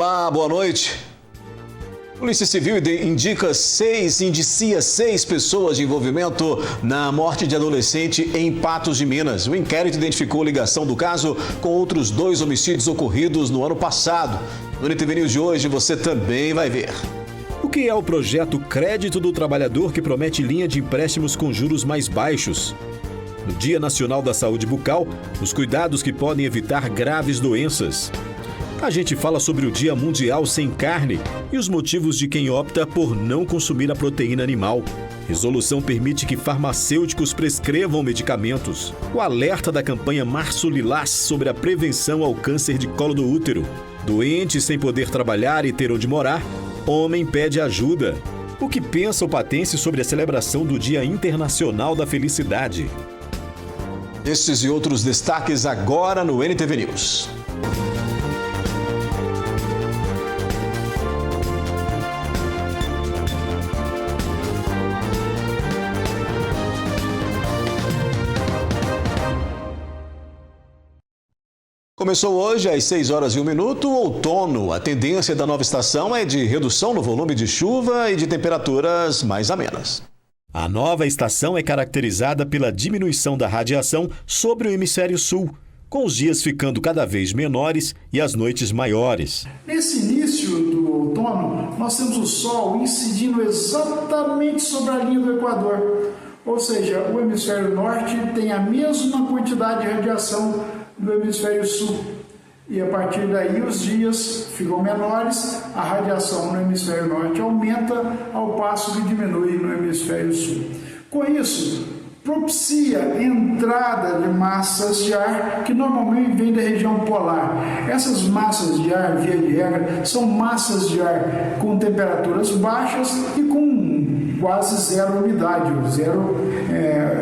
Olá, boa noite. Polícia Civil indicia 6 pessoas de envolvimento na morte de adolescente em Patos de Minas. O inquérito identificou ligação do caso com outros 2 homicídios ocorridos no ano passado. No NTV News de hoje você também vai ver. O que é o projeto Crédito do Trabalhador, que promete linha de empréstimos com juros mais baixos? No Dia Nacional da Saúde Bucal, os cuidados que podem evitar graves doenças. A gente fala sobre o Dia Mundial Sem Carne e os motivos de quem opta por não consumir a proteína animal. Resolução permite que farmacêuticos prescrevam medicamentos. O alerta da campanha Março Lilás sobre a prevenção ao câncer de colo do útero. Doente sem poder trabalhar e ter onde morar, homem pede ajuda. O que pensa o patense sobre a celebração do Dia Internacional da Felicidade? Estes e outros destaques agora no NTV News. Começou hoje às 6h01 o outono. A tendência da nova estação é de redução no volume de chuva e de temperaturas mais amenas. A nova estação é caracterizada pela diminuição da radiação sobre o hemisfério sul, com os dias ficando cada vez menores e as noites maiores. Nesse início do outono, nós temos o Sol incidindo exatamente sobre a linha do Equador. Ou seja, o hemisfério norte tem a mesma quantidade de radiação do hemisfério sul. E a partir daí os dias ficam menores, a radiação no hemisfério norte aumenta, ao passo que diminui no hemisfério sul. Com isso, propicia entrada de massas de ar que normalmente vêm da região polar. Essas massas de ar, via de regra, são massas de ar com temperaturas baixas e com quase zero umidade, zero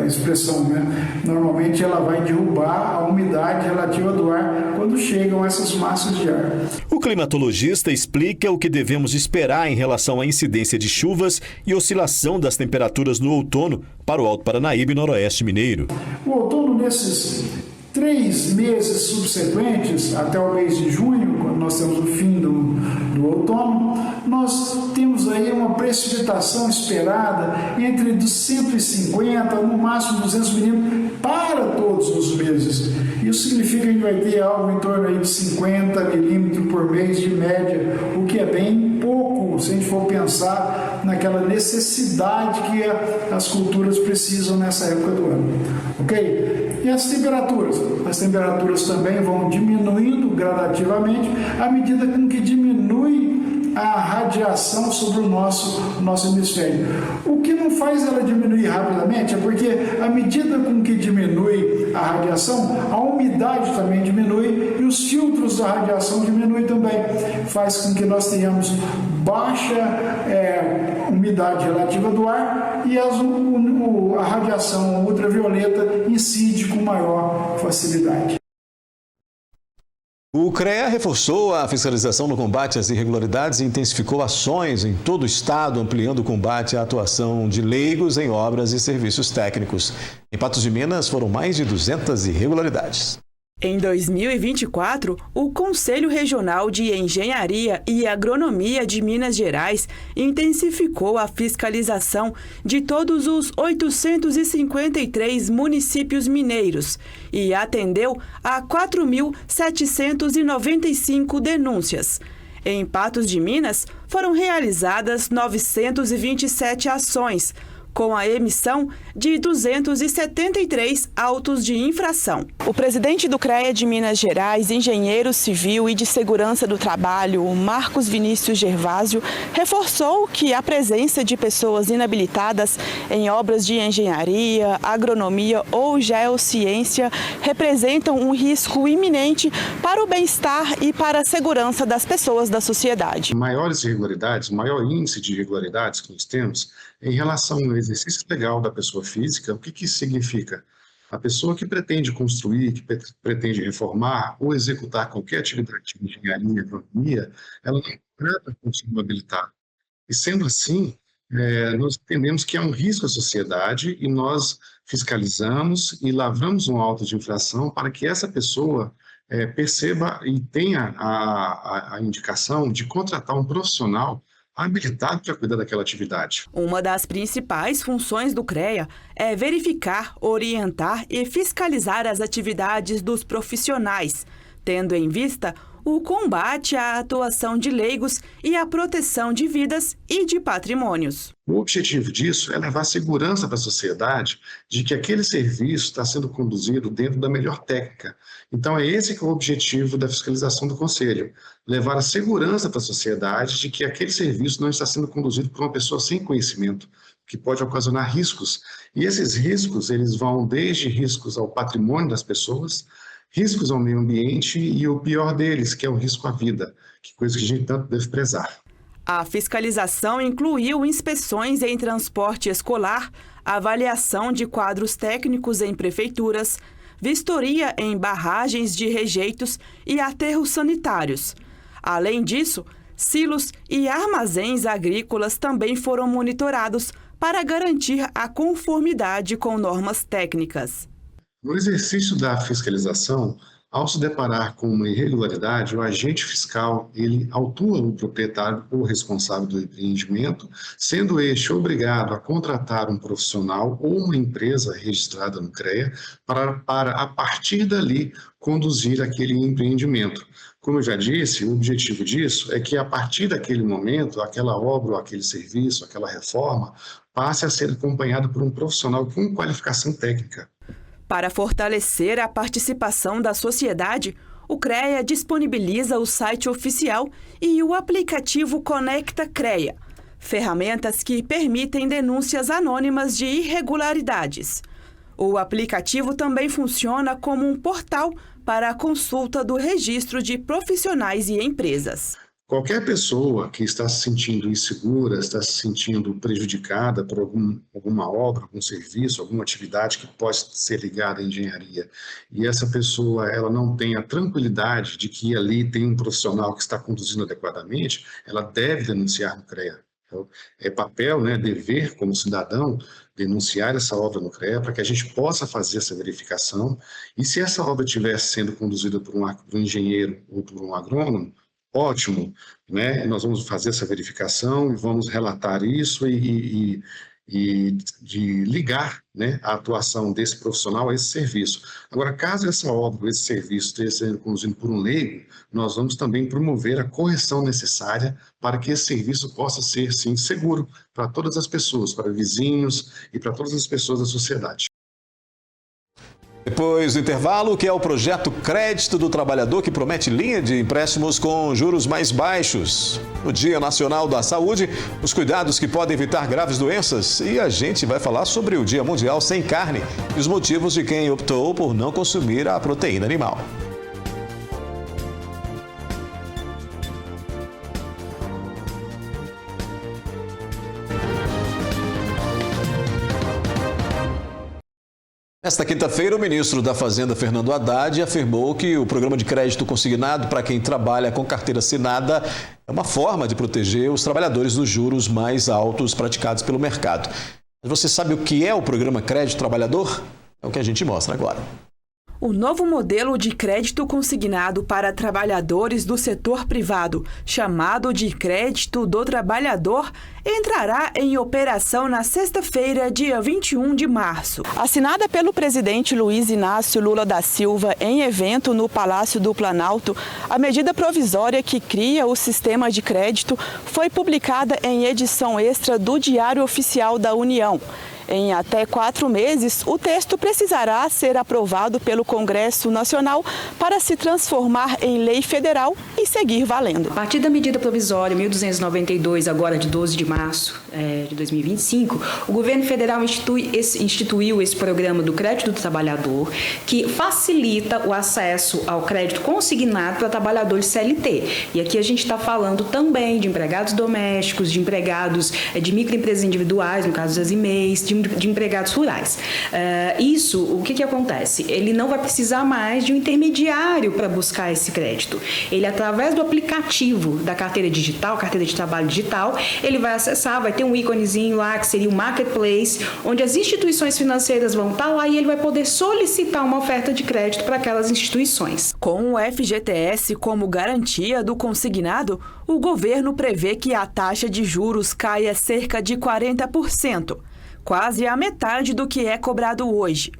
expressão, né? Normalmente ela vai derrubar a umidade relativa do ar quando chegam essas massas de ar. O climatologista explica o que devemos esperar em relação à incidência de chuvas e oscilação das temperaturas no outono para o Alto Paranaíba e Noroeste Mineiro. O outono, nesses 3 meses subsequentes, até o mês de junho, quando nós temos o fim do outono, nós temos aí uma precipitação esperada entre 150, no máximo 200 milímetros para todos os meses. Isso significa que a gente vai ter algo em torno aí de 50 milímetros por mês de média, o que é bem pouco se a gente for pensar naquela necessidade que as culturas precisam nessa época do ano. Ok? E as temperaturas? As temperaturas também vão diminuindo gradativamente à medida com que diminui a radiação sobre o nosso hemisfério. O que não faz ela diminuir rapidamente é porque à medida com que diminui a radiação, a umidade também diminui e os filtros da radiação diminuem também. Faz com que nós tenhamos baixa umidade relativa do ar e a radiação ultravioleta incide com maior facilidade. O CREA reforçou a fiscalização no combate às irregularidades e intensificou ações em todo o estado, ampliando o combate à atuação de leigos em obras e serviços técnicos. Em Patos de Minas, foram mais de 200 irregularidades. Em 2024, o Conselho Regional de Engenharia e Agronomia de Minas Gerais intensificou a fiscalização de todos os 853 municípios mineiros e atendeu a 4.795 denúncias. Em Patos de Minas, foram realizadas 927 ações, com a emissão de 273 autos de infração. O presidente do CREA de Minas Gerais, engenheiro civil e de segurança do trabalho, Marcos Vinícius Gervásio, reforçou que a presença de pessoas inabilitadas em obras de engenharia, agronomia ou geociência representam um risco iminente para o bem-estar e para a segurança das pessoas da sociedade. Maiores irregularidades, maior índice de irregularidades que nós temos em relação ao exercício legal da pessoa física. O que isso significa? A pessoa que pretende construir, que pretende reformar ou executar qualquer atividade de engenharia, agronomia, ela não trata com o habilitado. E sendo assim, nós entendemos que é um risco à sociedade e nós fiscalizamos e lavramos um auto de infração para que essa pessoa perceba e tenha a indicação de contratar um profissional habilitado para cuidar daquela atividade. Uma das principais funções do CREA é verificar, orientar e fiscalizar as atividades dos profissionais, tendo em vista o combate à atuação de leigos e a proteção de vidas e de patrimônios. O objetivo disso é levar segurança para a sociedade de que aquele serviço está sendo conduzido dentro da melhor técnica. Então é esse que é o objetivo da fiscalização do Conselho, levar a segurança para a sociedade de que aquele serviço não está sendo conduzido por uma pessoa sem conhecimento, que pode ocasionar riscos. E esses riscos, eles vão desde riscos ao patrimônio das pessoas, riscos ao meio ambiente e o pior deles, que é o risco à vida, que coisa que a gente tanto deve prezar. A fiscalização incluiu inspeções em transporte escolar, avaliação de quadros técnicos em prefeituras, vistoria em barragens de rejeitos e aterros sanitários. Além disso, silos e armazéns agrícolas também foram monitorados para garantir a conformidade com normas técnicas. No exercício da fiscalização, ao se deparar com uma irregularidade, o agente fiscal ele autua o proprietário ou responsável do empreendimento, sendo este obrigado a contratar um profissional ou uma empresa registrada no CREA para a partir dali, conduzir aquele empreendimento. Como eu já disse, o objetivo disso é que a partir daquele momento, aquela obra, ou aquele serviço, aquela reforma, passe a ser acompanhado por um profissional com qualificação técnica. Para fortalecer a participação da sociedade, o CREA disponibiliza o site oficial e o aplicativo Conecta CREA, ferramentas que permitem denúncias anônimas de irregularidades. O aplicativo também funciona como um portal para a consulta do registro de profissionais e empresas. Qualquer pessoa que está se sentindo insegura, está se sentindo prejudicada por alguma obra, algum serviço, alguma atividade que pode ser ligada à engenharia, e essa pessoa ela não tem a tranquilidade de que ali tem um profissional que está conduzindo adequadamente, ela deve denunciar no CREA. Então, é papel, dever como cidadão, denunciar essa obra no CREA para que a gente possa fazer essa verificação, e se essa obra estiver sendo conduzida por um engenheiro ou por um agrônomo, ótimo, nós vamos fazer essa verificação e vamos relatar isso e de ligar a atuação desse profissional a esse serviço. Agora, caso essa obra, esse serviço esteja sendo conduzido por um leigo, nós vamos também promover a correção necessária para que esse serviço possa ser, sim, seguro para todas as pessoas, para vizinhos e para todas as pessoas da sociedade. Depois do intervalo, que é o projeto Crédito do Trabalhador, que promete linha de empréstimos com juros mais baixos. No Dia Nacional da Saúde, os cuidados que podem evitar graves doenças. E a gente vai falar sobre o Dia Mundial Sem Carne e os motivos de quem optou por não consumir a proteína animal. Nesta quinta-feira, o ministro da Fazenda, Fernando Haddad, afirmou que o programa de crédito consignado para quem trabalha com carteira assinada é uma forma de proteger os trabalhadores dos juros mais altos praticados pelo mercado. Mas você sabe o que é o programa Crédito Trabalhador? É o que a gente mostra agora. O novo modelo de crédito consignado para trabalhadores do setor privado, chamado de Crédito do Trabalhador, entrará em operação na sexta-feira, dia 21 de março. Assinada pelo presidente Luiz Inácio Lula da Silva em evento no Palácio do Planalto, a medida provisória que cria o sistema de crédito foi publicada em edição extra do Diário Oficial da União. Em até 4 meses, o texto precisará ser aprovado pelo Congresso Nacional para se transformar em lei federal e seguir valendo. A partir da medida provisória 1292, agora de 12 de março de 2025, o governo federal instituiu esse programa do Crédito do Trabalhador, que facilita o acesso ao crédito consignado para trabalhadores CLT. E aqui a gente está falando também de empregados domésticos, de empregados de microempresas individuais, no caso das IMEIs, de empregados rurais. O que acontece? Ele não vai precisar mais de um intermediário para buscar esse crédito. Ele, através através do aplicativo da carteira digital, carteira de trabalho digital, ele vai acessar, vai ter um íconezinho lá que seria o Marketplace, onde as instituições financeiras vão estar lá e ele vai poder solicitar uma oferta de crédito para aquelas instituições. Com o FGTS como garantia do consignado, o governo prevê que a taxa de juros caia cerca de 40%, quase a metade do que é cobrado hoje.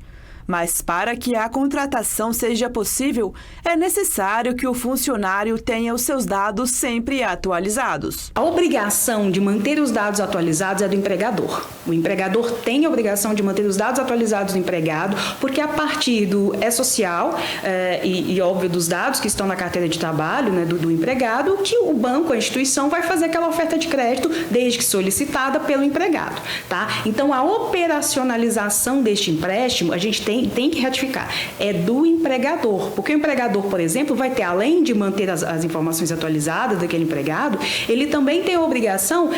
Mas para que a contratação seja possível, é necessário que o funcionário tenha os seus dados sempre atualizados. A obrigação de manter os dados atualizados é do empregador. O empregador tem a obrigação de manter os dados atualizados do empregado, porque a partir do social e óbvio, dos dados que estão na carteira de trabalho, né, do empregado, que o banco, a instituição, vai fazer aquela oferta de crédito, desde que solicitada pelo empregado. Tá? Então, a operacionalização deste empréstimo, a gente tem que ratificar, é do empregador, porque o empregador, por exemplo, vai ter, além de manter as informações atualizadas daquele empregado, ele também tem a obrigação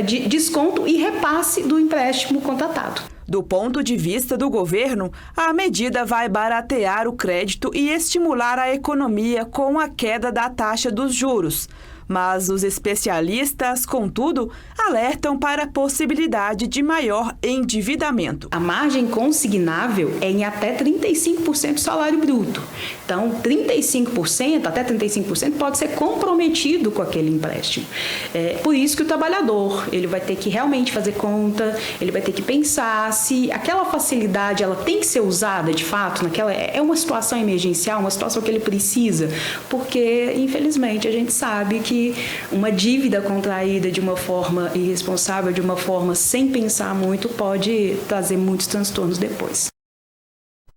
de desconto e repasse do empréstimo contratado. Do ponto de vista do governo, a medida vai baratear o crédito e estimular a economia com a queda da taxa dos juros. Mas os especialistas, contudo, alertam para a possibilidade de maior endividamento. A margem consignável é em até 35% do salário bruto. Então, 35%, até 35% pode ser comprometido com aquele empréstimo. Por isso que o trabalhador, ele vai ter que realmente fazer conta, ele vai ter que pensar se aquela facilidade ela tem que ser usada de fato, é uma situação emergencial, uma situação que ele precisa, porque, infelizmente, a gente sabe que uma dívida contraída de uma forma irresponsável, de uma forma sem pensar muito, pode trazer muitos transtornos depois.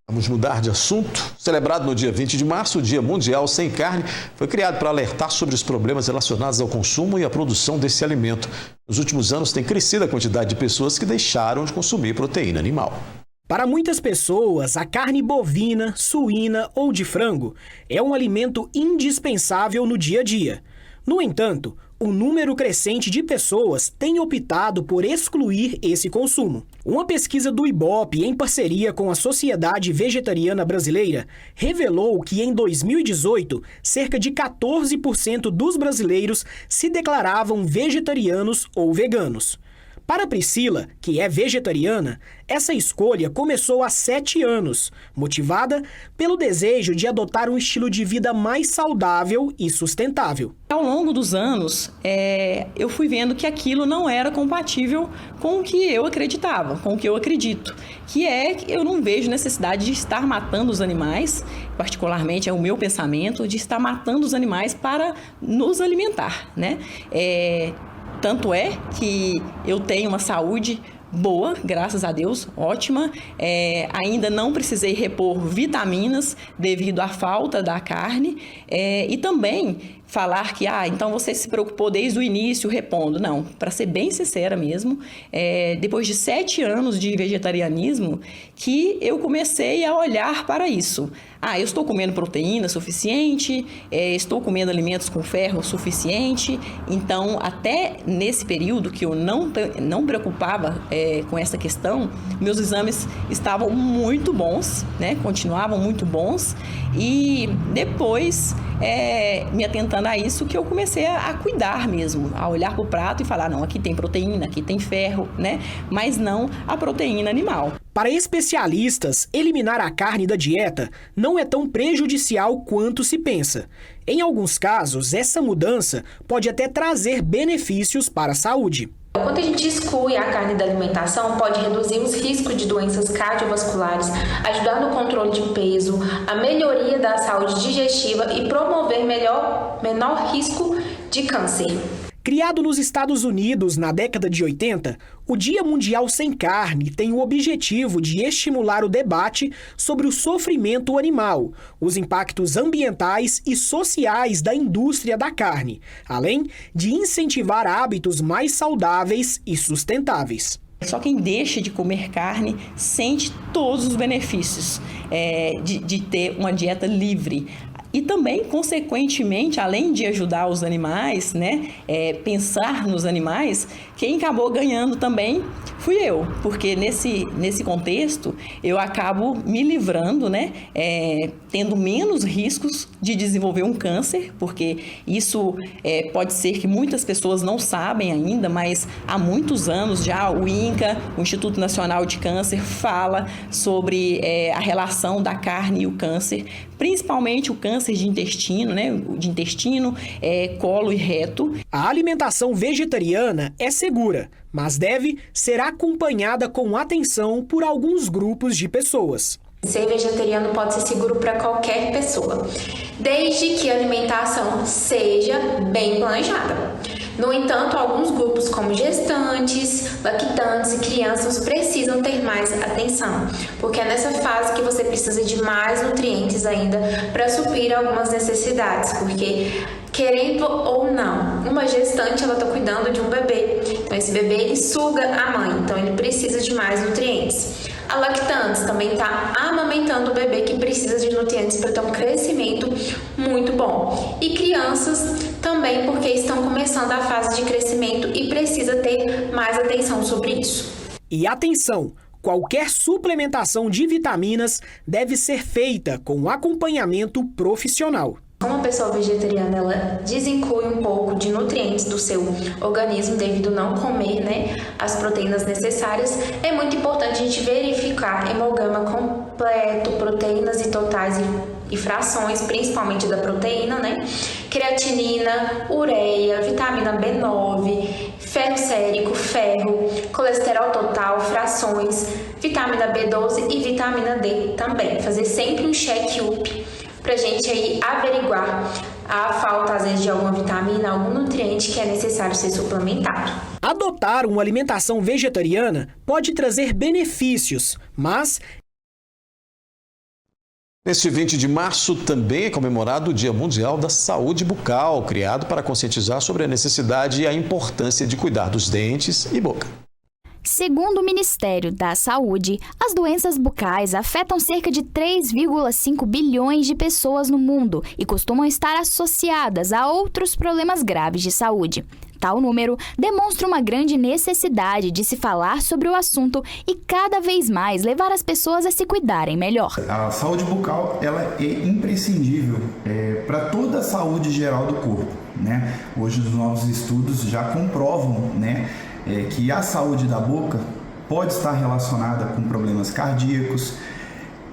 Vamos mudar de assunto. Celebrado no dia 20 de março, o Dia Mundial Sem Carne foi criado para alertar sobre os problemas relacionados ao consumo e à produção desse alimento. Nos últimos anos, tem crescido a quantidade de pessoas que deixaram de consumir proteína animal. Para muitas pessoas, a carne bovina, suína ou de frango é um alimento indispensável no dia a dia. No entanto, um número crescente de pessoas tem optado por excluir esse consumo. Uma pesquisa do IBOPE, em parceria com a Sociedade Vegetariana Brasileira, revelou que em 2018, cerca de 14% dos brasileiros se declaravam vegetarianos ou veganos. Para Priscila, que é vegetariana, essa escolha começou há 7 anos, motivada pelo desejo de adotar um estilo de vida mais saudável e sustentável. Ao longo dos anos, eu fui vendo que aquilo não era compatível com o que eu acreditava, com o que eu acredito, que é que eu não vejo necessidade de estar matando os animais, particularmente é o meu pensamento, de estar matando os animais para nos alimentar, né? Tanto é que eu tenho uma saúde boa, graças a Deus, ótima. Ainda não precisei repor vitaminas devido à falta da carne. E também falar que, então você se preocupou desde o início repondo. Não, para ser bem sincera mesmo, depois de 7 anos de vegetarianismo, que eu comecei a olhar para isso. Eu estou comendo proteína suficiente, estou comendo alimentos com ferro suficiente. Então, até nesse período que eu não preocupava com essa questão, meus exames estavam muito bons, né? Continuavam muito bons. E depois, me atentando a isso, que eu comecei a cuidar mesmo, a olhar para o prato e falar, não, aqui tem proteína, aqui tem ferro, né? Mas não a proteína animal. Para especialistas, eliminar a carne da dieta não é tão prejudicial quanto se pensa. Em alguns casos, essa mudança pode até trazer benefícios para a saúde. Quando a gente exclui a carne da alimentação, pode reduzir os riscos de doenças cardiovasculares, ajudar no controle de peso, a melhoria da saúde digestiva e promover menor risco de câncer. Criado nos Estados Unidos na década de 80, o Dia Mundial Sem Carne tem o objetivo de estimular o debate sobre o sofrimento animal, os impactos ambientais e sociais da indústria da carne, além de incentivar hábitos mais saudáveis e sustentáveis. Só quem deixa de comer carne sente todos os benefícios de ter uma dieta livre. E também, consequentemente, além de ajudar os animais, né, pensar nos animais, quem acabou ganhando também fui eu, porque nesse contexto eu acabo me livrando, né, tendo menos riscos de desenvolver um câncer, porque isso pode ser que muitas pessoas não sabem ainda, mas há muitos anos já o INCA, o Instituto Nacional de Câncer, fala sobre a relação da carne e o câncer, principalmente o câncer de intestino, né, de intestino, colo e reto. A alimentação vegetariana é segura, mas deve ser acompanhada com atenção por alguns grupos de pessoas. Ser vegetariano pode ser seguro para qualquer pessoa, desde que a alimentação seja bem planejada. No entanto, alguns grupos como gestantes, lactantes e crianças precisam ter mais atenção, porque é nessa fase que você precisa de mais nutrientes ainda para suprir algumas necessidades, porque querendo ou não, uma gestante ela está cuidando de um bebê, então esse bebê ele suga a mãe, então ele precisa de mais nutrientes. A lactante também está amamentando o bebê que precisa de nutrientes para ter um crescimento muito bom. E crianças também porque estão começando a fase de crescimento e precisa ter mais atenção sobre isso. E atenção! Qualquer suplementação de vitaminas deve ser feita com acompanhamento profissional. Uma pessoa vegetariana, ela desinclui um pouco de nutrientes do seu organismo devido a não comer, né, as proteínas necessárias. É muito importante a gente verificar hemograma completo, proteínas e totais e frações, principalmente da proteína, né, creatinina, ureia, vitamina B9, ferro sérico, ferro, colesterol total, frações, vitamina B12 e vitamina D também. Fazer sempre um check-up pra gente aí averiguar a falta, às vezes, de alguma vitamina, algum nutriente que é necessário ser suplementado. Adotar uma alimentação vegetariana pode trazer benefícios, mas... Neste 20 de março também é comemorado o Dia Mundial da Saúde Bucal, criado para conscientizar sobre a necessidade e a importância de cuidar dos dentes e boca. Segundo o Ministério da Saúde, as doenças bucais afetam cerca de 3,5 bilhões de pessoas no mundo e costumam estar associadas a outros problemas graves de saúde. Tal número demonstra uma grande necessidade de se falar sobre o assunto e cada vez mais levar as pessoas a se cuidarem melhor. A saúde bucal ela é imprescindível para toda a saúde geral do corpo, né? Hoje os novos estudos já comprovam, né, que a saúde da boca pode estar relacionada com problemas cardíacos,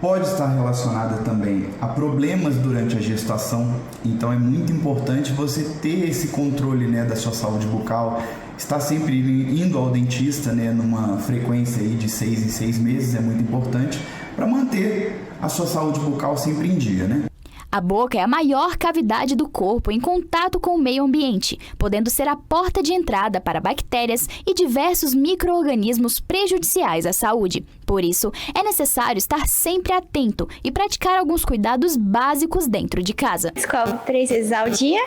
pode estar relacionada também a problemas durante a gestação. Então é muito importante você ter esse controle, né, da sua saúde bucal, estar sempre indo ao dentista, né, numa frequência aí de 6 em 6 meses, é muito importante para manter a sua saúde bucal sempre em dia, né? A boca é a maior cavidade do corpo em contato com o meio ambiente, podendo ser a porta de entrada para bactérias e diversos micro-organismos prejudiciais à saúde. Por isso, é necessário estar sempre atento e praticar alguns cuidados básicos dentro de casa. Escovo 3 vezes ao dia,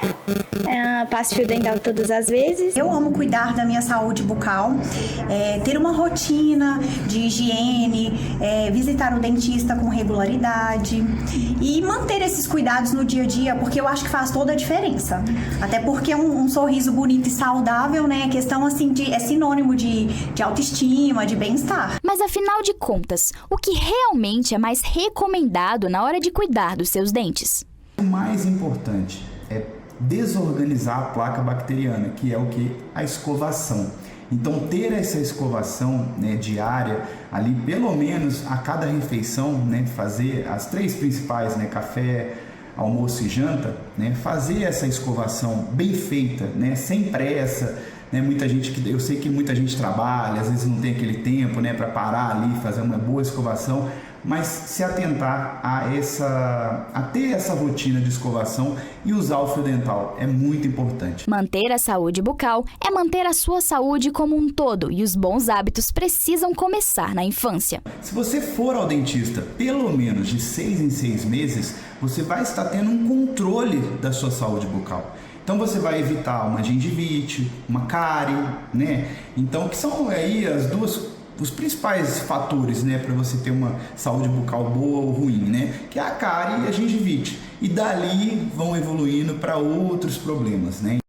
passo fio dental todas as vezes. Eu amo cuidar da minha saúde bucal, ter uma rotina de higiene, visitar o dentista com regularidade e manter esses cuidados no dia a dia, porque eu acho que faz toda a diferença. Até porque um sorriso bonito e saudável, né, questão assim é sinônimo de autoestima, de bem-estar. Mas afinal de contas, o que realmente é mais recomendado na hora de cuidar dos seus dentes? O mais importante é desorganizar a placa bacteriana, que é o que? A escovação. Então, ter essa escovação, né, diária, ali pelo menos a cada refeição, né, fazer as 3 principais, né, café, almoço e janta, né, fazer essa escovação bem feita, né, sem pressa, né, eu sei que muita gente trabalha, às vezes não tem aquele tempo, né, para parar ali, fazer uma boa escovação, mas se atentar a ter essa rotina de escovação e usar o fio dental é muito importante. Manter a saúde bucal é manter a sua saúde como um todo e os bons hábitos precisam começar na infância. Se você for ao dentista pelo menos de 6 em 6 meses, você vai estar tendo um controle da sua saúde bucal. Então você vai evitar uma gengivite, uma cárie, né? Então que são aí os principais fatores, né, para você ter uma saúde bucal boa ou ruim, né, que é a cárie e a gengivite. E dali vão evoluindo para outros problemas, né.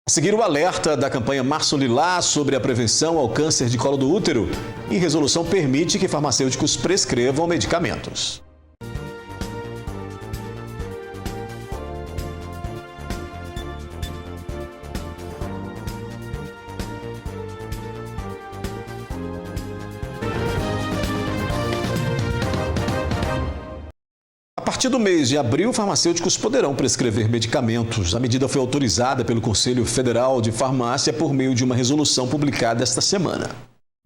A seguir, o alerta da campanha Março Lilás sobre a prevenção ao câncer de colo do útero. E resolução permite que farmacêuticos prescrevam medicamentos. A partir do mês de abril, farmacêuticos poderão prescrever medicamentos. A medida foi autorizada pelo Conselho Federal de Farmácia por meio de uma resolução publicada esta semana.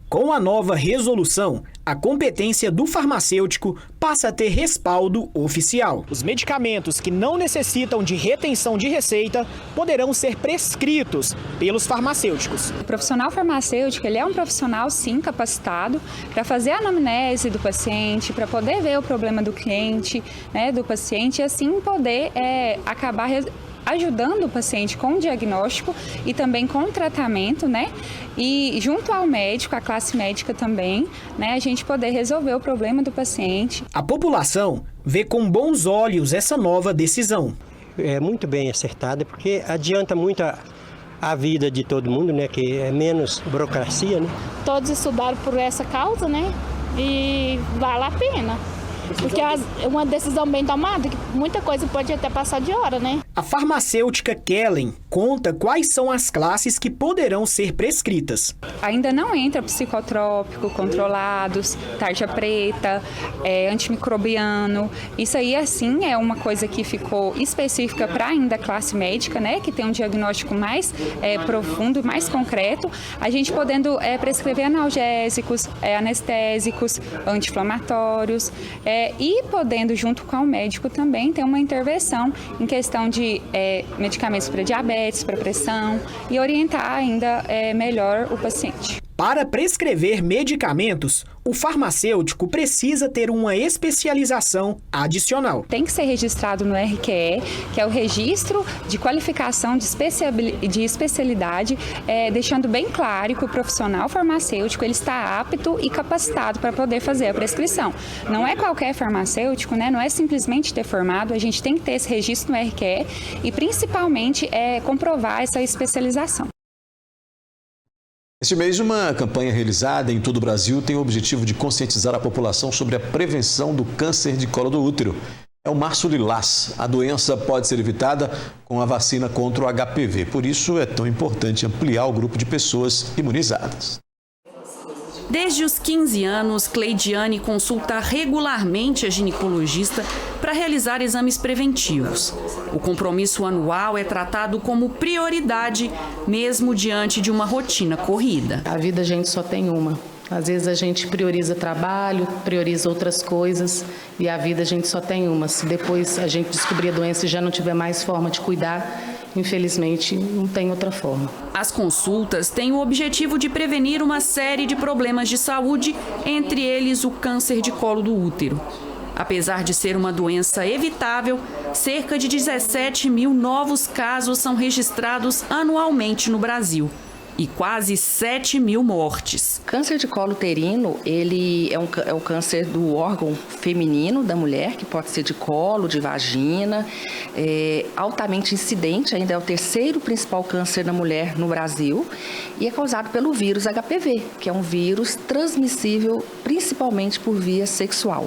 Com a nova resolução, a competência do farmacêutico passa a ter respaldo oficial. Os medicamentos que não necessitam de retenção de receita poderão ser prescritos pelos farmacêuticos. O profissional farmacêutico, ele é um profissional, sim, capacitado para fazer a anamnese do paciente, para poder ver o problema do cliente, né, do paciente, e assim poder acabar ajudando o paciente com o diagnóstico e também com o tratamento, né? E junto ao médico, a classe médica também, né? A gente poder resolver o problema do paciente. A população vê com bons olhos essa nova decisão. É muito bem acertada, porque adianta muito a vida de todo mundo, né? Que é menos burocracia, né? Todos estudaram por essa causa, né? E vale a pena. Porque é uma decisão bem tomada, que muita coisa pode até passar de hora, né? A farmacêutica Kellen conta quais são as classes que poderão ser prescritas. Ainda não entra psicotrópico, controlados, tarja preta, antimicrobiano. Isso aí, assim, é uma coisa que ficou específica para ainda a classe médica, né? Que tem um diagnóstico mais profundo, mais concreto. A gente podendo prescrever analgésicos, anestésicos, anti-inflamatórios, e podendo, junto com o médico também, ter uma intervenção em questão de medicamentos para diabetes, para pressão e orientar ainda melhor o paciente. Para prescrever medicamentos, o farmacêutico precisa ter uma especialização adicional. Tem que ser registrado no RQE, que é o Registro de Qualificação de Especialidade, deixando bem claro que o profissional farmacêutico ele está apto e capacitado para poder fazer a prescrição. Não é qualquer farmacêutico, né? Não é simplesmente ter formado, a gente tem que ter esse registro no RQE e principalmente comprovar essa especialização. Este mês, uma campanha realizada em todo o Brasil tem o objetivo de conscientizar a população sobre a prevenção do câncer de colo do útero. É o Março Lilás. A doença pode ser evitada com a vacina contra o HPV. Por isso, é tão importante ampliar o grupo de pessoas imunizadas. Desde os 15 anos, Cleidiane consulta regularmente a ginecologista para realizar exames preventivos. O compromisso anual é tratado como prioridade, mesmo diante de uma rotina corrida. A vida a gente só tem uma. Às vezes a gente prioriza trabalho, prioriza outras coisas e a vida a gente só tem uma. Se depois a gente descobrir a doença e já não tiver mais forma de cuidar, infelizmente não tem outra forma. As consultas têm o objetivo de prevenir uma série de problemas de saúde, entre eles o câncer de colo do útero. Apesar de ser uma doença evitável, cerca de 17 mil novos casos são registrados anualmente no Brasil. E quase 7 mil mortes. Câncer de colo uterino, ele é o câncer do órgão feminino da mulher, que pode ser de colo, de vagina, altamente incidente, ainda é o terceiro principal câncer da mulher no Brasil, e é causado pelo vírus HPV, que é um vírus transmissível principalmente por via sexual.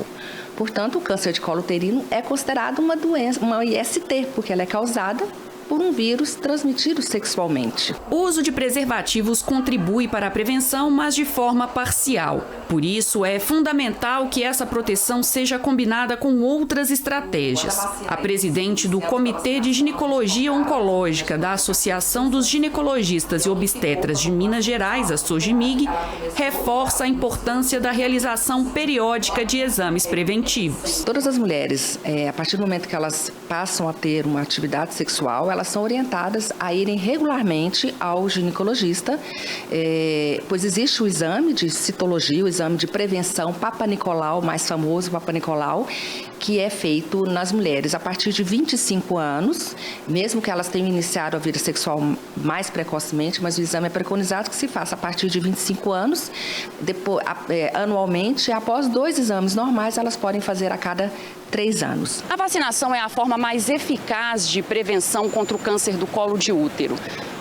Portanto, o câncer de colo uterino é considerado uma doença, uma IST, porque ela é causada por um vírus transmitido sexualmente. O uso de preservativos contribui para a prevenção, mas de forma parcial. Por isso, é fundamental que essa proteção seja combinada com outras estratégias. A presidente do Comitê de Ginecologia Oncológica da Associação dos Ginecologistas e Obstetras de Minas Gerais, a SOGIMIG, reforça a importância da realização periódica de exames preventivos. Todas as mulheres, a partir do momento que elas passam a ter uma atividade sexual, elas são orientadas a irem regularmente ao ginecologista, pois existe o exame de citologia, o exame de prevenção Papa Nicolau, mais famoso Papa Nicolau, que é feito nas mulheres a partir de 25 anos, mesmo que elas tenham iniciado a vida sexual mais precocemente, mas o exame é preconizado que se faça a partir de 25 anos, depois, anualmente, após 2 exames normais, elas podem fazer a cada 3 anos. A vacinação é a forma mais eficaz de prevenção contra o câncer do colo de útero.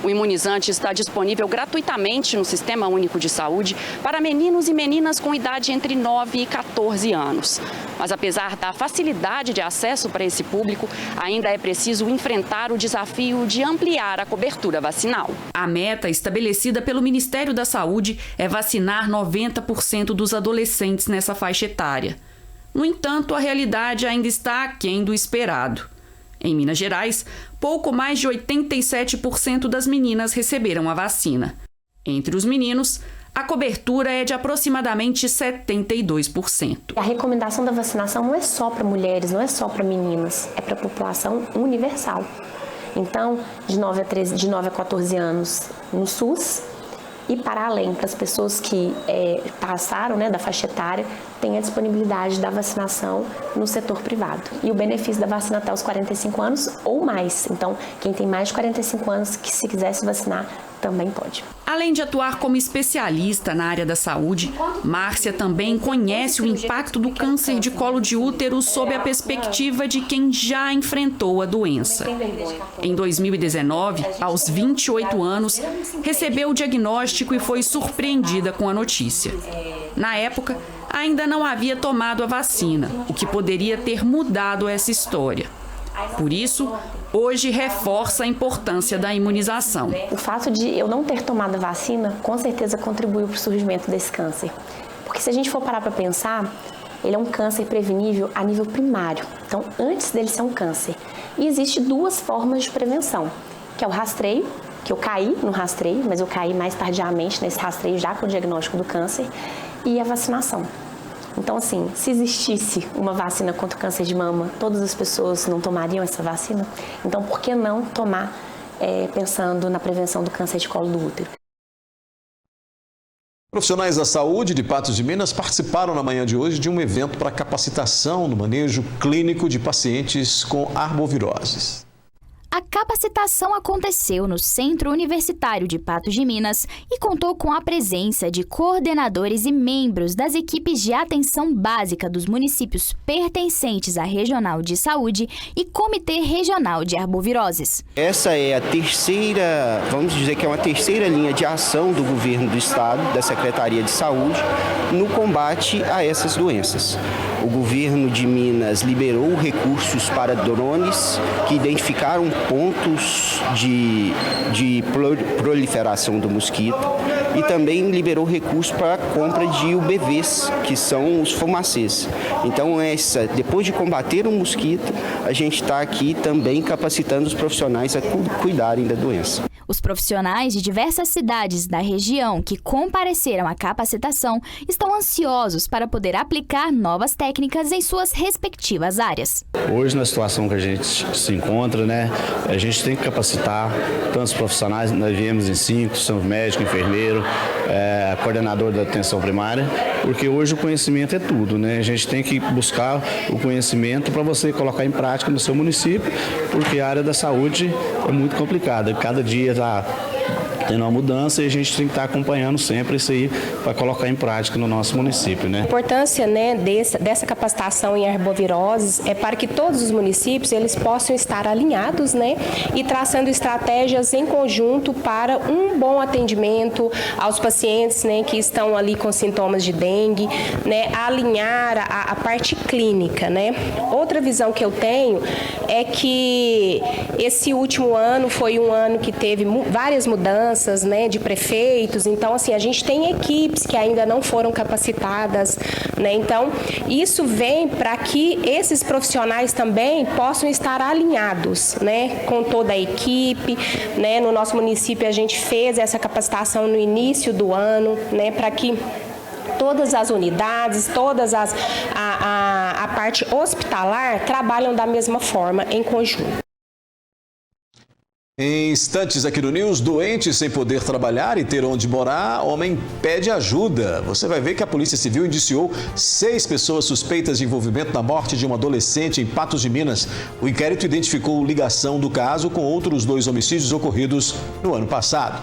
O imunizante está disponível gratuitamente no Sistema Único de Saúde para meninos e meninas com idade entre 9 e 14 anos. Mas apesar da facilidade de acesso para esse público, ainda é preciso enfrentar o desafio de ampliar a cobertura vacinal. A meta estabelecida pelo Ministério da Saúde é vacinar 90% dos adolescentes nessa faixa etária. No entanto, a realidade ainda está aquém do esperado. Em Minas Gerais, pouco mais de 87% das meninas receberam a vacina. Entre os meninos, a cobertura é de aproximadamente 72%. A recomendação da vacinação não é só para mulheres, não é só para meninas, é para a população universal. Então, de 9 a 14 anos no SUS, e para além, para as pessoas que passaram da faixa etária, tem a disponibilidade da vacinação no setor privado. E o benefício da vacina até os 45 anos ou mais. Então, quem tem mais de 45 anos, que se quiser se vacinar, também pode. Além de atuar como especialista na área da saúde, Márcia também conhece o impacto do câncer de colo de útero sob a perspectiva de quem já enfrentou a doença. Em 2019, aos 28 anos, recebeu o diagnóstico e foi surpreendida com a notícia. Na época, ainda não havia tomado a vacina, o que poderia ter mudado essa história. Por isso, hoje reforça a importância da imunização. O fato de eu não ter tomado a vacina, com certeza contribuiu para o surgimento desse câncer. Porque se a gente for parar para pensar, ele é um câncer prevenível a nível primário. Então, antes dele ser um câncer. E existem 2 formas de prevenção, que é o rastreio, que eu caí no rastreio, mas eu caí mais tardiamente nesse rastreio já com o diagnóstico do câncer, e a vacinação. Então, assim, se existisse uma vacina contra o câncer de mama, todas as pessoas não tomariam essa vacina? Então, por que não tomar pensando na prevenção do câncer de colo do útero? Profissionais da saúde de Patos de Minas participaram na manhã de hoje de um evento para capacitação no manejo clínico de pacientes com arboviroses. A capacitação aconteceu no Centro Universitário de Patos de Minas e contou com a presença de coordenadores e membros das equipes de atenção básica dos municípios pertencentes à Regional de Saúde e Comitê Regional de Arboviroses. Essa é a terceira, vamos dizer que é uma terceira linha de ação do governo do estado, da Secretaria de Saúde, no combate a essas doenças. O governo de Minas liberou recursos para drones que identificaram pontos de proliferação do mosquito e também liberou recursos para a compra de UBVs, que são os fumacês. Então, depois de combater o mosquito, a gente está aqui também capacitando os profissionais a cuidarem da doença. Os profissionais de diversas cidades da região que compareceram à capacitação estão ansiosos para poder aplicar novas técnicas em suas respectivas áreas. Hoje, na situação que a gente se encontra, a gente tem que capacitar tantos profissionais, nós viemos em 5, somos médico, enfermeiro, coordenador da atenção primária, porque hoje o conhecimento é tudo, A gente tem que buscar o conhecimento para você colocar em prática no seu município, porque a área da saúde é muito complicada, cada dia está tendo uma mudança e a gente tem que estar acompanhando sempre isso aí para colocar em prática no nosso município, A importância, dessa capacitação em arboviroses é para que todos os municípios eles possam estar alinhados, e traçando estratégias em conjunto para um bom atendimento aos pacientes, que estão ali com sintomas de dengue, alinhar a parte clínica, Outra visão que eu tenho é que esse último ano foi um ano que teve várias mudanças, de prefeitos, então assim, a gente tem equipes que ainda não foram capacitadas, então isso vem para que esses profissionais também possam estar alinhados, com toda a equipe, no nosso município a gente fez essa capacitação no início do ano, para que todas as unidades, a parte hospitalar trabalham da mesma forma, em conjunto. Em instantes aqui no News, doente sem poder trabalhar e ter onde morar, homem pede ajuda. Você vai ver que a Polícia Civil indiciou 6 pessoas suspeitas de envolvimento na morte de um adolescente em Patos de Minas. O inquérito identificou ligação do caso com outros 2 homicídios ocorridos no ano passado.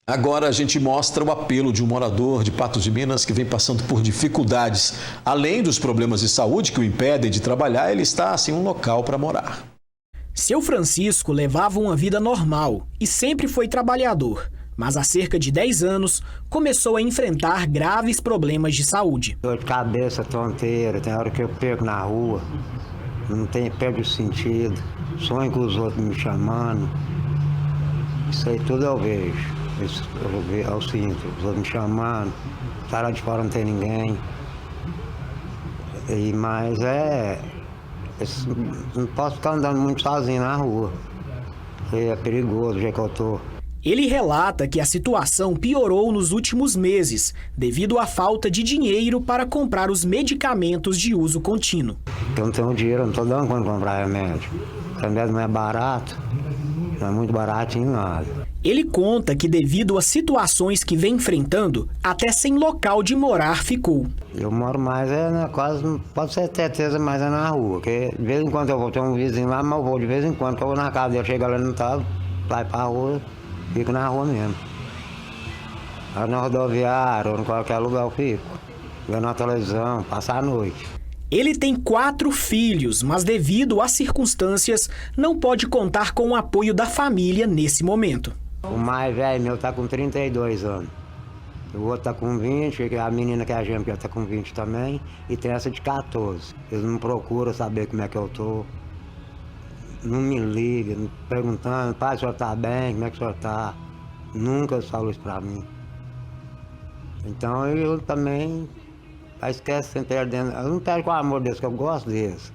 Agora a gente mostra o apelo de um morador de Patos de Minas que vem passando por dificuldades. Além dos problemas de saúde que o impedem de trabalhar, ele está sem um local para morar. Seu Francisco levava uma vida normal e sempre foi trabalhador, mas há cerca de 10 anos começou a enfrentar graves problemas de saúde. Dor de cabeça, tonteira, tem hora que eu perco na rua, perco o sentido, sonho com os outros me chamando, isso aí tudo eu vejo. Eu sinto, os outros me chamando, sai lá de fora não tem ninguém. Mas não posso ficar andando muito sozinho na rua, porque é perigoso o jeito que eu tô. Ele relata que a situação piorou nos últimos meses, devido à falta de dinheiro para comprar os medicamentos de uso contínuo. Eu não tenho dinheiro, eu não estou dando conta de comprar remédio. O remédio não é barato, não é muito baratinho nada. Ele conta que devido às situações que vem enfrentando, até sem local de morar ficou. Eu moro mais, quase, pode ser certeza, mas é na rua, porque de vez em quando eu vou ter um vizinho lá, mas eu vou de vez em quando, que eu vou na casa dele, chega lá no tal, vai pra rua, fico na rua mesmo. Aí na rodoviária ou em qualquer lugar eu fico, vendo na televisão, passar a noite. Ele tem 4 filhos, mas devido às circunstâncias, não pode contar com o apoio da família nesse momento. O mais velho meu tá com 32 anos. O outro tá com 20, a menina que é a gêmea tá com 20 também, e tem essa de 14. Eles não procuram saber como é que eu tô. Não me ligam, perguntando, pai, o senhor tá bem, como é que o senhor tá? Nunca falou isso pra mim. Então eu também esquece, perdendo. Eu não perco o amor deles, que eu gosto deles.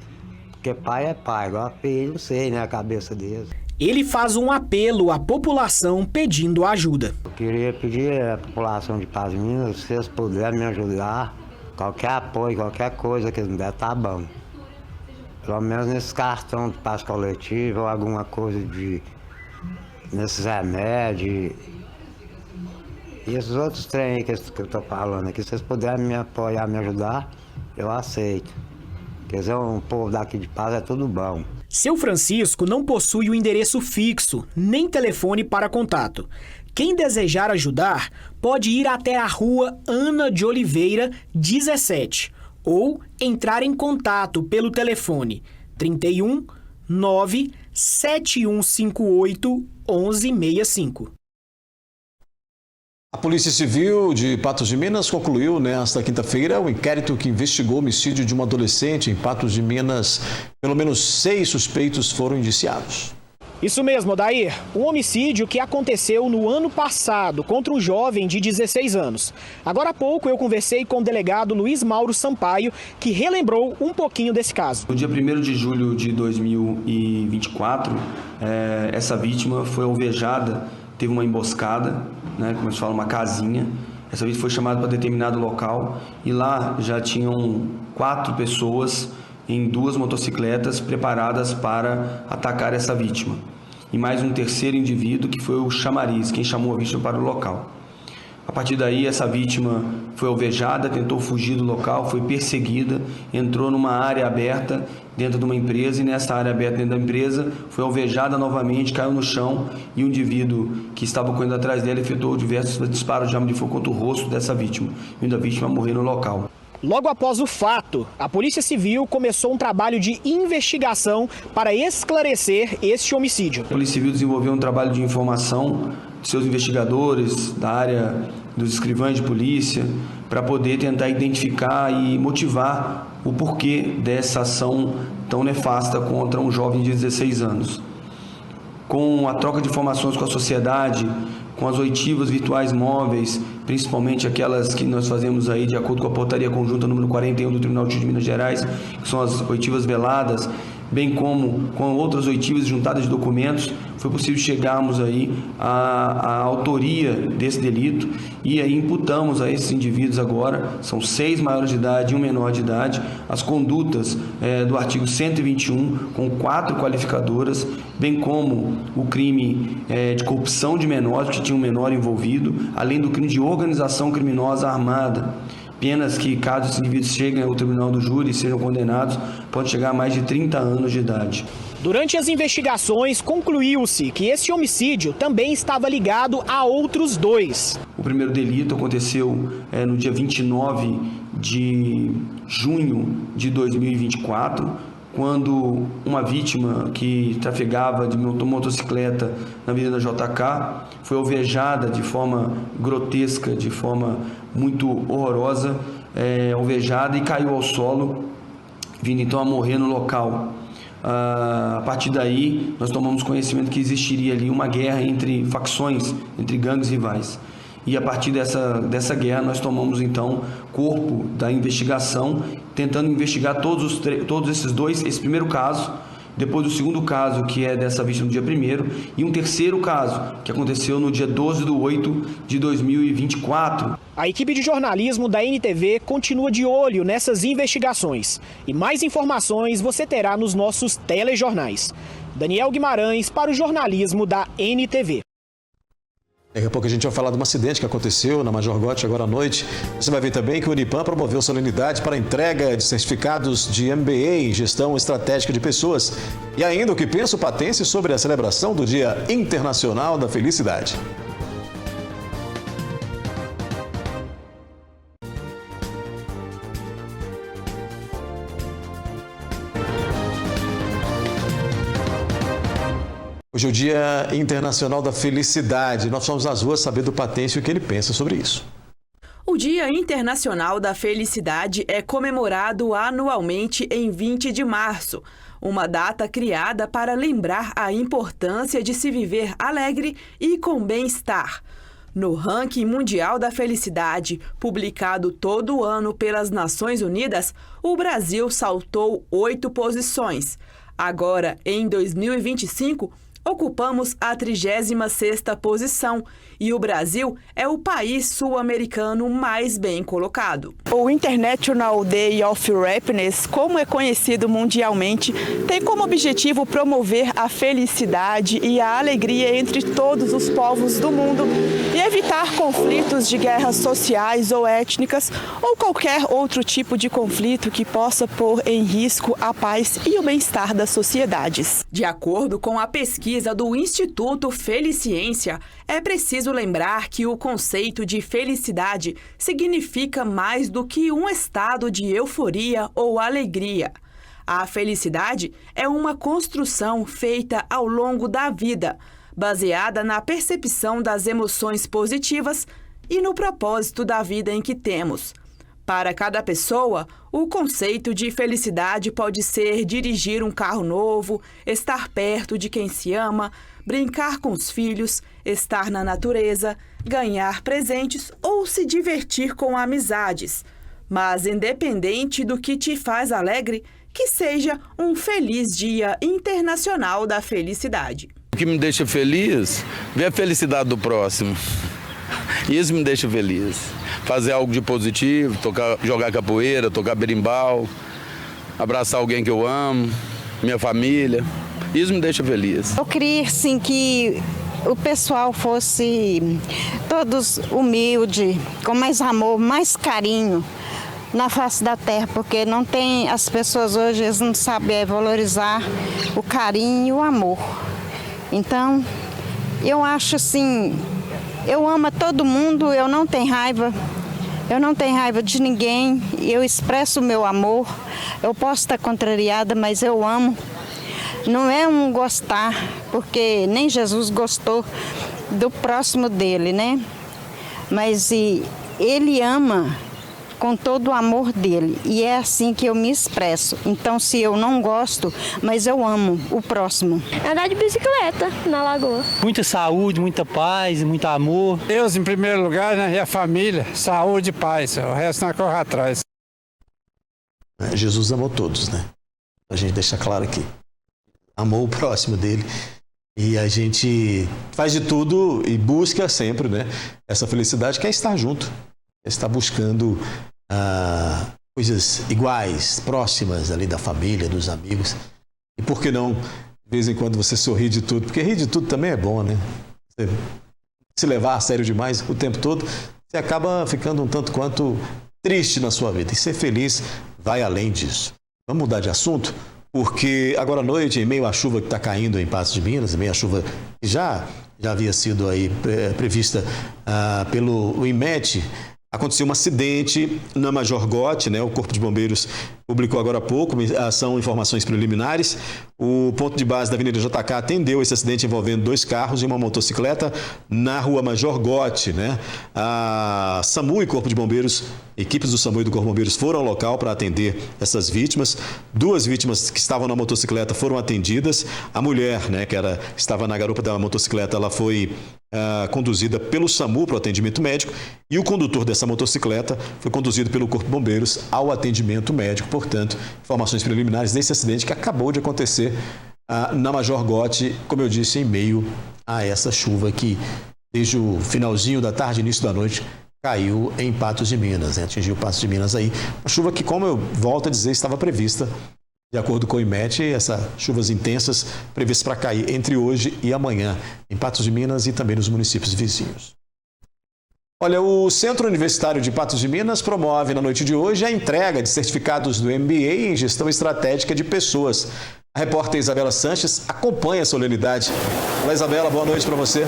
Porque pai é pai, igual filho, não sei, né, a cabeça deles. Ele faz um apelo à população pedindo ajuda. Eu queria pedir à população de Patos de Minas, se vocês puderem me ajudar, qualquer apoio, qualquer coisa que eles me der, tá bom. Pelo menos nesse cartão de passe coletivo ou alguma coisa nesses remédios. E esses outros trem que eu tô falando aqui, se vocês puderem me apoiar, me ajudar, eu aceito. Quer dizer, um povo daqui de Paz é tudo bom. Seu Francisco não possui o endereço fixo, nem telefone para contato. Quem desejar ajudar, pode ir até a rua Ana de Oliveira, 17, ou entrar em contato pelo telefone 31 97158 1165. A Polícia Civil de Patos de Minas concluiu nesta quinta-feira o inquérito que investigou o homicídio de uma adolescente em Patos de Minas. Pelo menos 6 suspeitos foram indiciados. Isso mesmo, Odair. Um homicídio que aconteceu no ano passado contra um jovem de 16 anos. Agora há pouco eu conversei com o delegado Luiz Mauro Sampaio, que relembrou um pouquinho desse caso. No dia 1º de julho de 2024, essa vítima foi alvejada, teve uma emboscada, como se fala, uma casinha. Essa vítima foi chamada para determinado local e lá já tinham 4 pessoas em 2 motocicletas preparadas para atacar essa vítima. E mais um terceiro indivíduo que foi o chamariz, quem chamou a vítima para o local. A partir daí, essa vítima foi alvejada, tentou fugir do local, foi perseguida, entrou numa área aberta dentro de uma empresa e nessa área aberta dentro da empresa foi alvejada novamente, caiu no chão e o indivíduo que estava correndo atrás dela efetuou diversos disparos de arma de fogo contra o rosto dessa vítima, indo a vítima morrer no local. Logo após o fato, a Polícia Civil começou um trabalho de investigação para esclarecer este homicídio. A Polícia Civil desenvolveu um trabalho de informação de seus investigadores, da área dos escrivães de polícia, para poder tentar identificar e motivar o porquê dessa ação tão nefasta contra um jovem de 16 anos. Com a troca de informações com a sociedade, com as oitivas virtuais móveis, principalmente aquelas que nós fazemos aí de acordo com a portaria conjunta número 41 do Tribunal de Justiça de Minas Gerais, que são as oitivas veladas, bem como com outras oitivas juntadas de documentos, foi possível chegarmos aí à autoria desse delito e aí imputamos a esses indivíduos agora, são 6 maiores de idade e um menor de idade, as condutas do artigo 121 com 4 qualificadoras, bem como o crime de corrupção de menores, que tinha um menor envolvido, além do crime de organização criminosa armada. Penas que, caso esses indivíduos cheguem ao tribunal do júri e sejam condenados, podem chegar a mais de 30 anos de idade. Durante as investigações, concluiu-se que esse homicídio também estava ligado a outros 2. O primeiro delito aconteceu no dia 29 de junho de 2024, quando uma vítima que trafegava de motocicleta na Avenida JK foi alvejada de forma grotesca, de forma muito horrorosa, alvejada e caiu ao solo, vindo então a morrer no local. A partir daí, nós tomamos conhecimento que existiria ali uma guerra entre facções, entre gangues rivais. E a partir dessa guerra, nós tomamos então corpo da investigação, tentando investigar todos esse primeiro caso, depois do segundo caso, que é dessa vítima no dia 1º, e um terceiro caso, que aconteceu no dia 12/8 de 2024. A equipe de jornalismo da NTV continua de olho nessas investigações. E mais informações você terá nos nossos telejornais. Daniel Guimarães para o jornalismo da NTV. Daqui a pouco a gente vai falar de um acidente que aconteceu na Major Gotti agora à noite. Você vai ver também que o Unipam promoveu solenidade para a entrega de certificados de MBA em Gestão Estratégica de Pessoas. E ainda o que pensa o patense sobre a celebração do Dia Internacional da Felicidade. Hoje é o Dia Internacional da Felicidade. Nós fomos às ruas saber do patense o que ele pensa sobre isso. O Dia Internacional da Felicidade é comemorado anualmente em 20 de março, uma data criada para lembrar a importância de se viver alegre e com bem-estar. No ranking mundial da felicidade, publicado todo ano pelas Nações Unidas, o Brasil saltou 8 posições. Agora, em 2025, ocupamos a 36ª posição e o Brasil é o país sul-americano mais bem colocado. O International Day of Happiness, como é conhecido mundialmente, tem como objetivo promover a felicidade e a alegria entre todos os povos do mundo e evitar conflitos de guerras sociais ou étnicas ou qualquer outro tipo de conflito que possa pôr em risco a paz e o bem-estar das sociedades. De acordo com a pesquisa do Instituto Feliciência, é preciso lembrar que o conceito de felicidade significa mais do que um estado de euforia ou alegria. A felicidade é uma construção feita ao longo da vida, baseada na percepção das emoções positivas e no propósito da vida em que temos. Para cada pessoa, o conceito de felicidade pode ser dirigir um carro novo, estar perto de quem se ama, brincar com os filhos, estar na natureza, ganhar presentes ou se divertir com amizades. Mas, independente do que te faz alegre, que seja um feliz Dia Internacional da Felicidade. O que me deixa feliz é ver a felicidade do próximo. Isso me deixa feliz. Fazer algo de positivo, jogar capoeira, tocar berimbau, abraçar alguém que eu amo, minha família. Isso me deixa feliz. Eu queria, sim, que o pessoal fosse todos humildes, com mais amor, mais carinho na face da terra, porque não tem, as pessoas hoje eles não sabem valorizar o carinho e o amor. Então, eu acho assim, eu amo a todo mundo, eu não tenho raiva de ninguém, eu expresso o meu amor, eu posso estar contrariada, mas eu amo. Não é um gostar, porque nem Jesus gostou do próximo dele, né? Mas ele ama com todo o amor dele, e é assim que eu me expresso. Então, se eu não gosto, mas eu amo o próximo. Andar de bicicleta na lagoa. Muita saúde, muita paz, muito amor. Deus em primeiro lugar, né? E a família, saúde e paz. O resto nós corre atrás. Jesus amou todos, né? A gente deixa claro aqui. Amou o próximo dele. E a gente faz de tudo e busca sempre, né, essa felicidade, que é estar junto. É estar buscando coisas iguais, próximas ali da família, dos amigos. E por que não, de vez em quando, você sorrir de tudo? Porque rir de tudo também é bom, né? Você se levar a sério demais o tempo todo, você acaba ficando um tanto quanto triste na sua vida. E ser feliz vai além disso. Vamos mudar de assunto? Porque agora à noite, em meio à chuva que está caindo em Patos de Minas, em meio à chuva que já havia sido aí prevista pelo INMET, aconteceu um acidente na Major Gotti, né? O Corpo de Bombeiros publicou agora há pouco, são informações preliminares. O ponto de base da Avenida JK atendeu esse acidente envolvendo 2 carros e uma motocicleta na rua Major Gotti, né? A SAMU e Corpo de Bombeiros, equipes do SAMU e do Corpo de Bombeiros foram ao local para atender essas vítimas. 2 vítimas que estavam na motocicleta foram atendidas. A mulher, né, que estava na garupa da motocicleta, ela foi conduzida pelo SAMU para o atendimento médico, e o condutor dessa motocicleta foi conduzido pelo Corpo de Bombeiros ao atendimento médico. Portanto, informações preliminares desse acidente que acabou de acontecer na Major Gotti, como eu disse, em meio a essa chuva que, desde o finalzinho da tarde, início da noite, caiu em Patos de Minas, né? Atingiu Patos de Minas aí. Uma chuva que, como eu volto a dizer, estava prevista, de acordo com o INMET, essas chuvas intensas previstas para cair entre hoje e amanhã em Patos de Minas e também nos municípios vizinhos. Olha, o Centro Universitário de Patos de Minas promove na noite de hoje a entrega de certificados do MBA em Gestão Estratégica de Pessoas. A repórter Isabela Sanches acompanha a solenidade. Olá, Isabela, boa noite para você.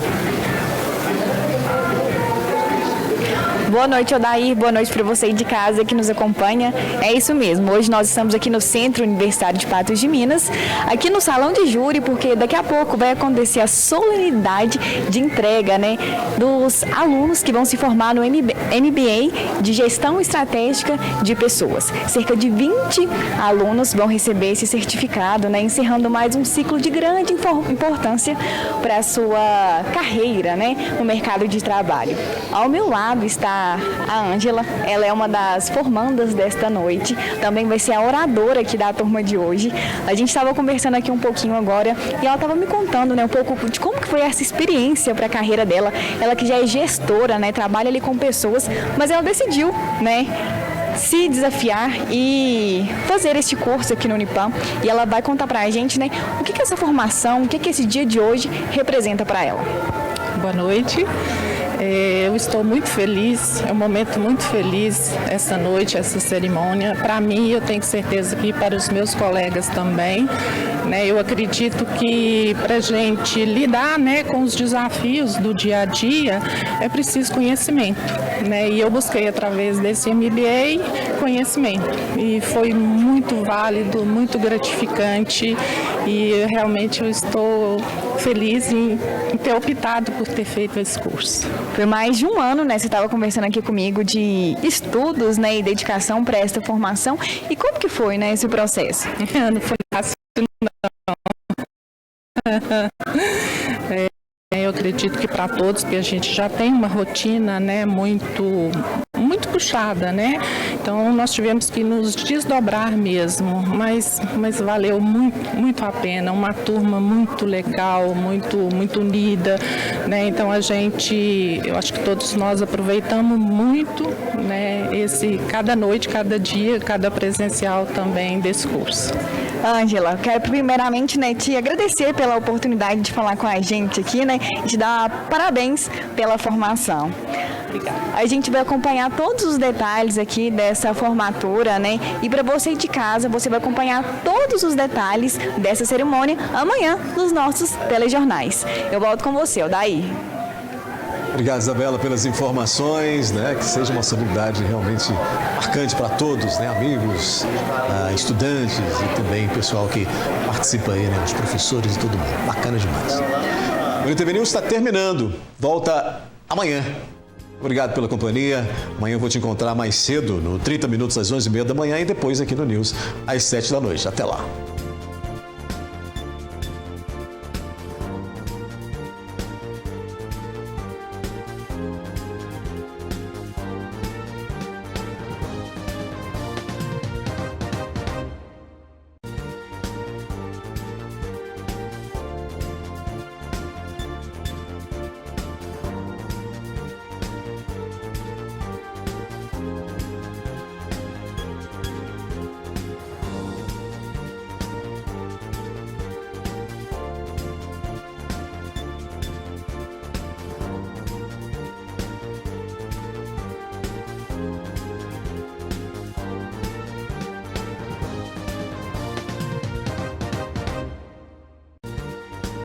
Boa noite, Odair. Boa noite para você aí de casa que nos acompanha. É isso mesmo. Hoje nós estamos aqui no Centro Universitário de Patos de Minas, aqui no Salão de Júri, porque daqui a pouco vai acontecer a solenidade de entrega, né, dos alunos que vão se formar no MBA de Gestão Estratégica de Pessoas. Cerca de 20 alunos vão receber esse certificado, né, encerrando mais um ciclo de grande importância para a sua carreira, né, no mercado de trabalho. Ao meu lado está a Ângela, ela é uma das formandas desta noite, também vai ser a oradora aqui da turma de hoje. A gente estava conversando aqui um pouquinho agora e ela estava me contando, né, um pouco de como que foi essa experiência para a carreira dela. Ela que já é gestora, né, trabalha ali com pessoas, mas ela decidiu, né, se desafiar e fazer este curso aqui no Unipam, e ela vai contar para a gente, né, o que essa formação, o que esse dia de hoje representa para ela. Boa noite. Eu estou muito feliz, é um momento muito feliz essa noite, essa cerimônia. Para mim, eu tenho certeza que para os meus colegas também, né? Eu acredito que para a gente lidar, né, com os desafios do dia a dia, é preciso conhecimento, né? E eu busquei através desse MBA conhecimento e foi muito válido, muito gratificante, e realmente eu estou feliz em ter optado por ter feito esse curso. Foi mais de um ano, né? Você estava conversando aqui comigo de estudos, né, e dedicação para esta formação. E como que foi, né, esse processo? Não foi fácil, não. Eu acredito que para todos, porque a gente já tem uma rotina, né, muito puxada, né? Então nós tivemos que nos desdobrar mesmo, mas valeu muito a pena. Uma turma muito legal, muito unida, né? Então eu acho que todos nós aproveitamos muito, né, cada noite, cada dia, cada presencial também desse curso. Ângela, quero primeiramente, né, te agradecer pela oportunidade de falar com a gente aqui, né, e te dar parabéns pela formação. Obrigada. A gente vai acompanhar todos os detalhes aqui dessa formatura, né, e para você de casa, você vai acompanhar todos os detalhes dessa cerimônia amanhã nos nossos telejornais. Eu volto com você, Odair. Obrigado, Isabela, pelas informações, né? Que seja uma solenidade realmente marcante para todos, né? Amigos, estudantes e também pessoal que participa aí, né? Os professores e todo mundo. Bacana demais. O NTV News está terminando. Volta amanhã. Obrigado pela companhia. Amanhã eu vou te encontrar mais cedo, no 30 Minutos às 11h30 da manhã e depois aqui no News às 7 da noite. Até lá.